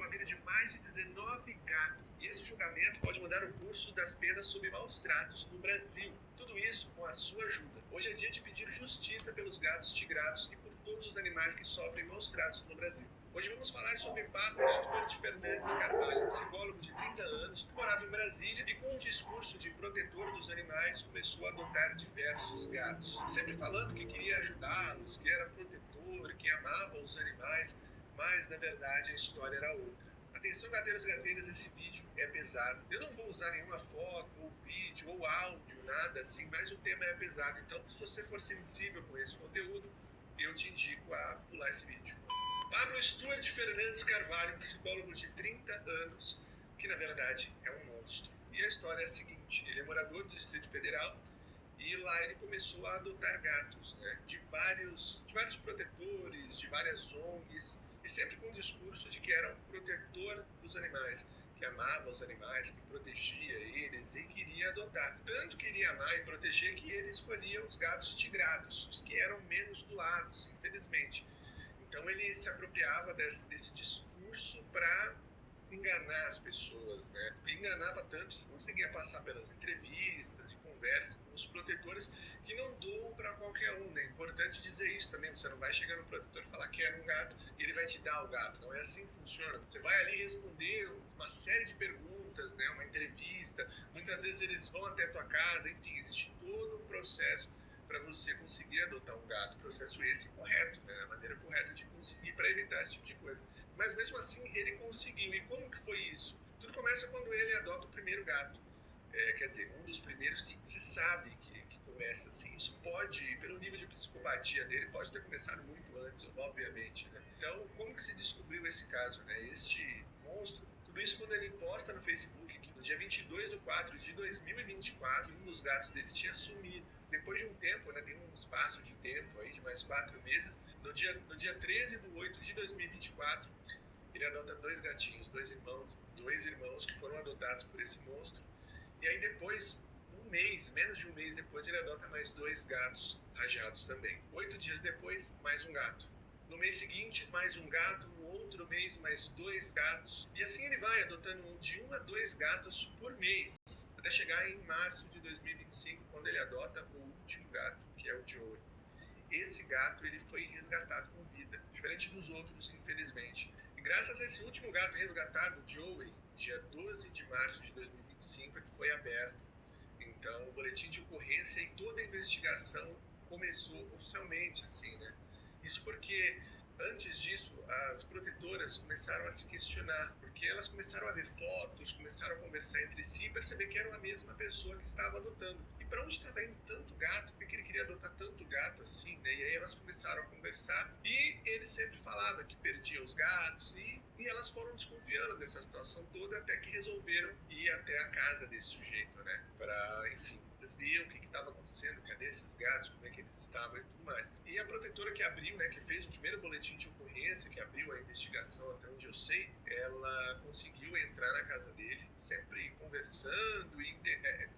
a vida de mais de 19 gatos. E esse julgamento pode mudar o curso das penas sob maus tratos no Brasil. Tudo isso com a sua ajuda. Hoje é dia de pedir justiça pelos gatos tigrados e por todos os animais que sofrem maus tratos no Brasil. Hoje vamos falar sobre Pablo Stuart Fernandes Carvalho, psicólogo de 30 anos, que morava em Brasília e com um discurso de protetor dos animais começou a adotar diversos gatos. Sempre falando que queria ajudá-los, que era protetor, que amava os animais, mas na verdade a história era outra. Atenção, gateiros e gateiras, esse vídeo é pesado. Eu não vou usar nenhuma foto, ou vídeo, ou áudio, nada assim, mas o tema é pesado. Então, se você for sensível com esse conteúdo, eu te indico a pular esse vídeo. Pablo Stuart Fernandes Carvalho, um psicólogo de 30 anos, que na verdade é um monstro. E a história é a seguinte: ele é morador do Distrito Federal e lá ele começou a adotar gatos, né, de vários protetores, de várias ONGs, e sempre com o discurso de que era um protetor dos animais, que amava os animais, que protegia eles e queria adotar. Tanto queria amar e proteger que ele escolhia os gatos tigrados, os que eram menos doados, infelizmente. Então ele se apropriava desse discurso para enganar as pessoas, né? E enganava tanto que conseguia passar pelas entrevistas e conversas com os protetores que não doam para qualquer um, né? É importante dizer isso também. Você não vai chegar no protetor e falar que quer um gato e ele vai te dar o gato. Não é assim que funciona. Você vai ali responder uma série de perguntas, né? Uma entrevista. Muitas vezes eles vão até a tua casa. Enfim, existe todo um processo para você conseguir adotar um gato. Processo esse correto, né? A maneira correta de conseguir para evitar esse tipo de coisa. Mas mesmo assim ele conseguiu. E como que foi isso? Tudo começa quando ele adota o primeiro gato. Quer dizer, um dos primeiros que se sabe que começa assim. Isso pode, pelo nível de psicopatia dele, pode ter começado muito antes, obviamente, né? Então, como que se descobriu esse caso, né? Este monstro, tudo isso quando ele posta no Facebook que no dia 22/4/2024, um dos gatos dele tinha sumido. Depois de um tempo, né, tem um espaço de tempo aí de mais 4 meses, no dia 13/8/2024, ele adota dois gatinhos, dois irmãos que foram adotados por esse monstro. E aí depois, menos de um mês depois, ele adota mais dois gatos rajados também. 8 dias depois, mais um gato. No mês seguinte, mais um gato. No outro mês, mais dois gatos. E assim ele vai adotando de 1 a 2 gatos por mês. Até chegar em março de 2025, quando ele adota o último gato, que é o Joey. Esse gato ele foi resgatado com vida, diferente dos outros, infelizmente. E graças a esse último gato resgatado, Joey, dia 12 de março de 2025, é que foi aberto. Então, o boletim de ocorrência e toda a investigação começou oficialmente, assim, né? Isso porque, antes disso, as protetoras começaram a se questionar, porque elas começaram a ver fotos, começaram a conversar entre si e perceber que eram a mesma pessoa que estava adotando. E para onde estava indo tanto gato? Por que ele queria adotar tanto gato assim, né? E aí elas começaram a conversar e ele sempre falava que perdia os gatos e elas foram desconfiando dessa situação toda até que resolveram ir até a casa desse sujeito, né? Para, enfim, ver o que estava acontecendo, cadê esses gatos, como é que eles estavam e tudo mais. E a protetora que abriu, né, que fez o primeiro boletim de ocorrência, que abriu a investigação até onde eu sei, ela conseguiu entrar na casa dele, sempre conversando e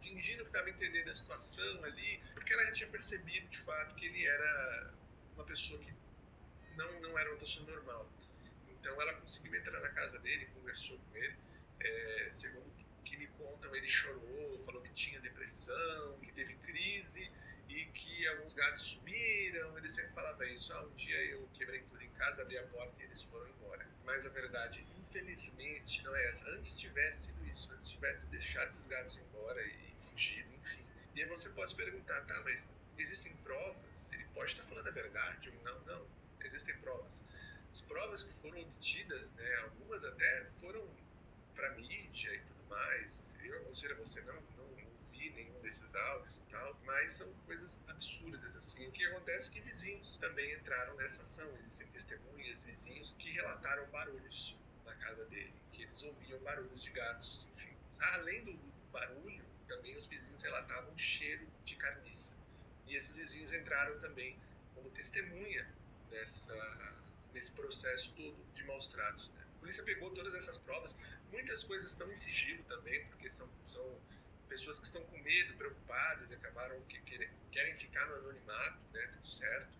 fingindo que estava entendendo a situação ali, porque ela já tinha percebido de fato que ele era uma pessoa que não era uma pessoa normal. Então ela conseguiu entrar na casa dele, conversou com ele. Segundo o que me contam, ele chorou, falou que tinha depressão, que teve crise e que alguns gatos sumiram. Ele sempre falava isso: um dia eu quebrei tudo em casa, abri a porta e eles foram embora. Mas a verdade, infelizmente, não é essa. Antes tivesse sido isso, antes tivesse deixado esses gatos embora e fugido, enfim. E aí você pode se perguntar: tá, mas existem provas? Ele pode estar falando a verdade ou não? Não, existem provas. As provas que foram obtidas, né, algumas até foram para mídia e tudo mais. Eu aconselho a você não ouvir nenhum desses áudios e tal, mas são coisas absurdas, assim. O que acontece é que vizinhos também entraram nessa ação. Existem testemunhas, vizinhos, que relataram barulhos na casa dele, que eles ouviam barulhos de gatos, enfim. Além do barulho, também os vizinhos relatavam um cheiro de carniça. E esses vizinhos entraram também como testemunha nesse processo todo de maus tratos, né? A polícia pegou todas essas provas, muitas coisas estão em sigilo também, porque são pessoas que estão com medo, preocupadas e acabaram querem ficar no anonimato, né? Tudo certo.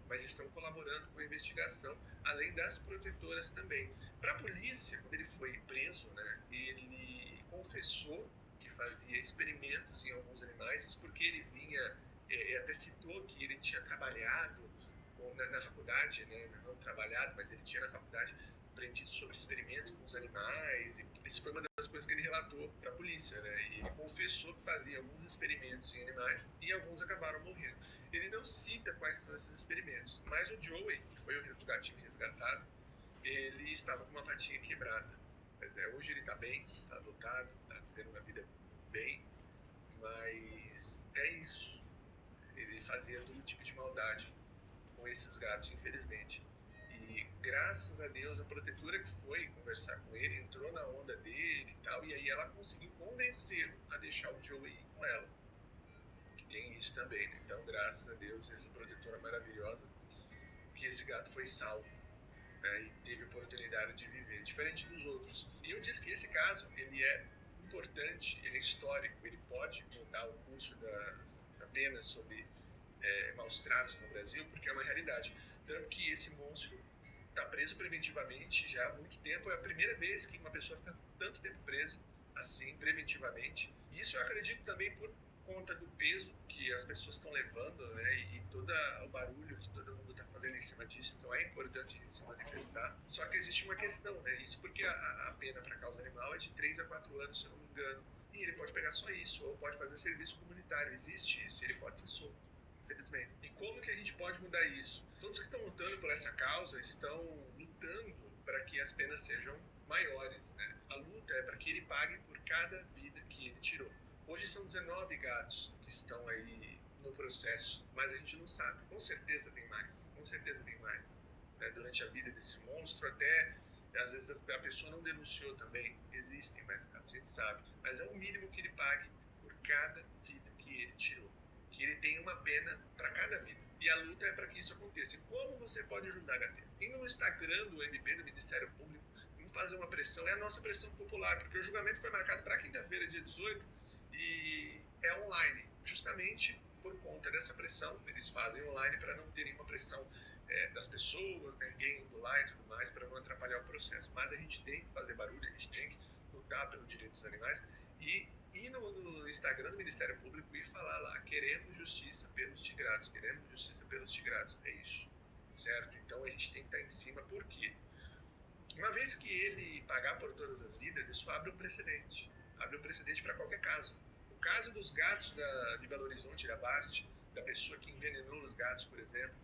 mas estão colaborando com a investigação, além das protetoras também. Para a polícia, quando ele foi preso, né, ele confessou que fazia experimentos em alguns animais, isso porque ele vinha, até citou que ele tinha trabalhado na faculdade, né, não trabalhado, mas ele tinha na faculdade aprendido sobre experimentos com os animais. Isso foi uma das coisas que ele relatou para a polícia, né? E ele confessou que fazia alguns experimentos em animais e alguns acabaram morrendo. Ele não cita quais são esses experimentos, mas o Joey, que foi o gatinho resgatado, ele estava com uma patinha quebrada. Mas hoje ele está bem, está adotado, está vivendo uma vida bem, mas é isso. Ele fazia todo tipo de maldade com esses gatos, infelizmente. E graças a Deus, a protetora que foi conversar com ele entrou na onda dele e tal, e aí ela conseguiu convencê-lo a deixar o Joey ir com ela. Que tem isso também, né? Então, graças a Deus, essa protetora maravilhosa, que esse gato foi salvo, né? E teve a oportunidade de viver, diferente dos outros. E eu disse que esse caso, ele é importante, ele é histórico, ele pode mudar o curso da pena sobre maus tratos no Brasil, porque é uma realidade. Tanto que esse monstro está preso preventivamente já há muito tempo. É a primeira vez que uma pessoa fica tanto tempo preso, assim, preventivamente. E isso eu acredito também por conta do peso que as pessoas estão levando, né? E todo o barulho que todo mundo está fazendo em cima disso. Então é importante a gente se manifestar. Só que existe uma questão, né? Isso porque a pena para causa animal é de 3 a 4 anos, se eu não me engano. E ele pode pegar só isso, ou pode fazer serviço comunitário. Existe isso, ele pode ser solto, infelizmente. E como que a gente pode mudar isso? Todos que estão lutando por essa causa estão lutando para que as penas sejam maiores, né? A luta é para que ele pague por cada vida que ele tirou. Hoje são 19 gatos que estão aí no processo, mas a gente não sabe. Com certeza tem mais, com certeza tem mais. Né? Durante a vida desse monstro, até às vezes a pessoa não denunciou também. Existem mais gatos, a gente sabe. Mas é o mínimo que ele pague por cada vida que ele tirou. Que ele tenha uma pena para cada vida. E a luta é para que isso aconteça. E como você pode ajudar, Gateiro? Indo no Instagram do MP, do Ministério Público, vamos fazer uma pressão. É a nossa pressão popular, porque o julgamento foi marcado para quinta-feira, dia 18, e é online, justamente por conta dessa pressão. Eles fazem online para não terem uma pressão das pessoas, né, ninguém indo lá e tudo mais, para não atrapalhar o processo. Mas a gente tem que fazer barulho, a gente tem que lutar pelo direito dos animais e ir no Instagram do Ministério Público e falar lá: queremos justiça pelos tigrados, queremos justiça pelos tigrados. É isso, certo? Então a gente tem que estar em cima, por quê? Uma vez que ele pagar por todas as vidas, isso abre um precedente. Abre um precedente para qualquer caso. O caso dos gatos de Belo Horizonte, da Bast, da pessoa que envenenou os gatos, por exemplo,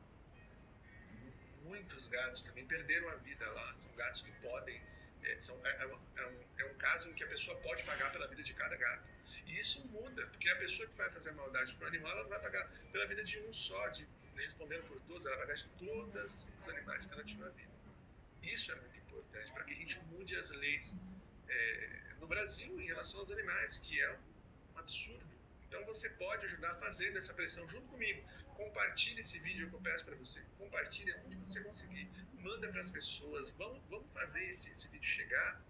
muitos gatos também perderam a vida lá. São gatos que podem. É um caso em que a pessoa pode pagar pela vida de cada gato. E isso muda, porque a pessoa que vai fazer maldade para o animal, ela não vai pagar pela vida de um só, respondendo por todos, ela vai pagar de todos os animais que ela tirou a vida. Isso é muito importante para que a gente mude as leis no Brasil em relação aos animais, que é um absurdo. Então você pode ajudar fazendo essa pressão junto comigo. Compartilhe esse vídeo que eu peço para você. Compartilhe onde você conseguir. Manda para as pessoas. Vamos fazer esse vídeo chegar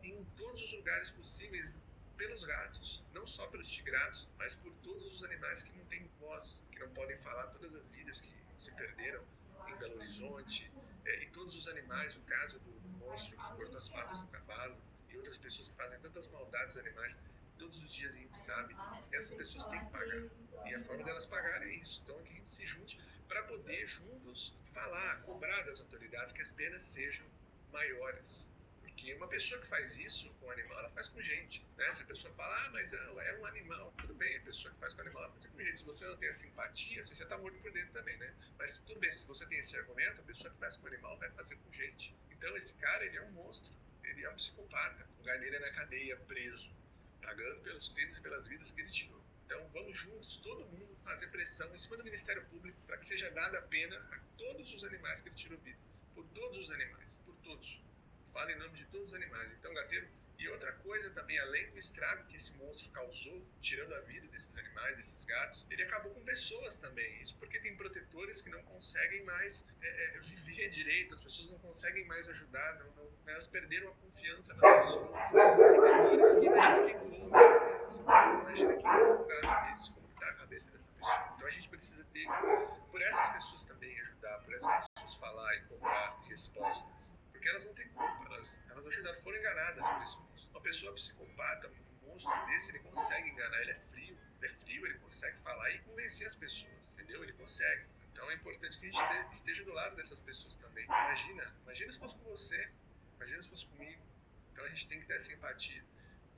em todos os lugares possíveis pelos gatos. Não só pelos tigrados, mas por todos os animais que não têm voz, que não podem falar, todas as vidas que se perderam em Belo Horizonte. E todos os animais, o caso do monstro que cortou as patas do cavalo e outras pessoas que fazem tantas maldades aos animais, todos os dias a gente sabe, essas pessoas têm que pagar. E a forma delas pagarem é isso. Então, que a gente se junte para poder juntos falar, cobrar das autoridades que as penas sejam maiores. Porque uma pessoa que faz isso com animal, ela faz com gente. Né? Se a pessoa fala, mas é um animal, tudo bem, a pessoa que faz com animal, ela faz com gente. Se você não tem a simpatia, você já está morto por dentro também, né? Mas tudo bem, se você tem esse argumento, a pessoa que faz com animal vai fazer com gente. Então esse cara, ele é um monstro, ele é um psicopata. O lugar dele é na cadeia, preso, pagando pelos crimes e pelas vidas que ele tirou. Então vamos juntos, todo mundo, fazer pressão em cima do Ministério Público para que seja dada a pena a todos os animais que ele tirou vida. Por todos os animais, por todos. Fala em nome de todos os animais. Então, Gateiro, e outra coisa também, além do estrago que esse monstro causou, tirando a vida desses animais, desses gatos, ele acabou com pessoas também. Isso porque tem protetores que não conseguem mais viver direito, as pessoas não conseguem mais ajudar, elas perderam a confiança nas pessoas. São protetores que imagina quem voa um gato desse, imagina quem voa um gato desse, como está a cabeça dessa pessoa. Então a gente precisa ter, por essas pessoas também, ajudar, pessoa psicopata, um monstro desse, ele consegue enganar, ele é frio, ele consegue falar e convencer as pessoas, entendeu? Ele consegue. Então é importante que a gente esteja do lado dessas pessoas também. Imagina se fosse com você, imagina se fosse comigo. Então a gente tem que ter essa empatia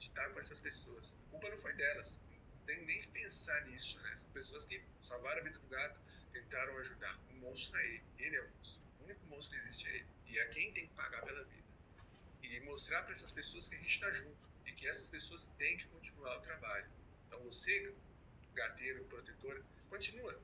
de estar com essas pessoas. A culpa não foi delas, não tem nem que pensar nisso, né? São pessoas que salvaram a vida do gato, tentaram ajudar. O monstro é ele é o monstro. O único monstro que existe é ele. E é quem tem que pagar pela vida. E mostrar para essas pessoas que a gente está junto e que essas pessoas têm que continuar o trabalho. Então você, gateiro, protetor, continua.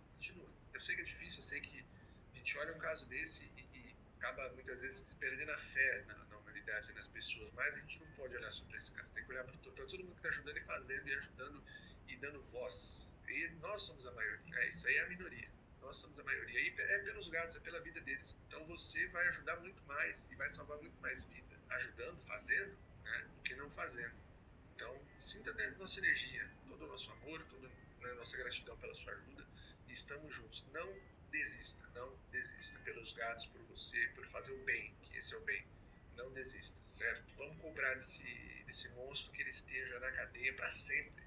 Eu sei que é difícil, eu sei que a gente olha um caso desse e acaba muitas vezes perdendo a fé na humanidade, nas pessoas, mas a gente não pode olhar só para esse caso, tem que olhar para todo mundo que está ajudando e fazendo e ajudando e dando voz. E nós somos a maioria, isso aí é a minoria. Nós somos a maioria. E é pelos gatos, é pela vida deles. Então você vai ajudar muito mais e vai salvar muito mais vida ajudando, fazendo, né, do que não fazendo. Então, sinta dentro da nossa energia, todo o nosso amor, toda a nossa gratidão pela sua ajuda e estamos juntos. Não desista pelos gatos, por você, por fazer o bem, que esse é o bem. Não desista, certo? Vamos cobrar desse monstro que ele esteja na cadeia para sempre,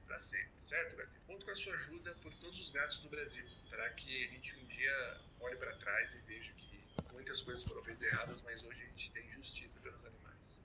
certo, gato? Conto com a sua ajuda por todos os gatos do Brasil, para que a gente um dia olhe para trás e veja que muitas coisas foram feitas erradas, mas hoje a gente tem justiça pelos animais.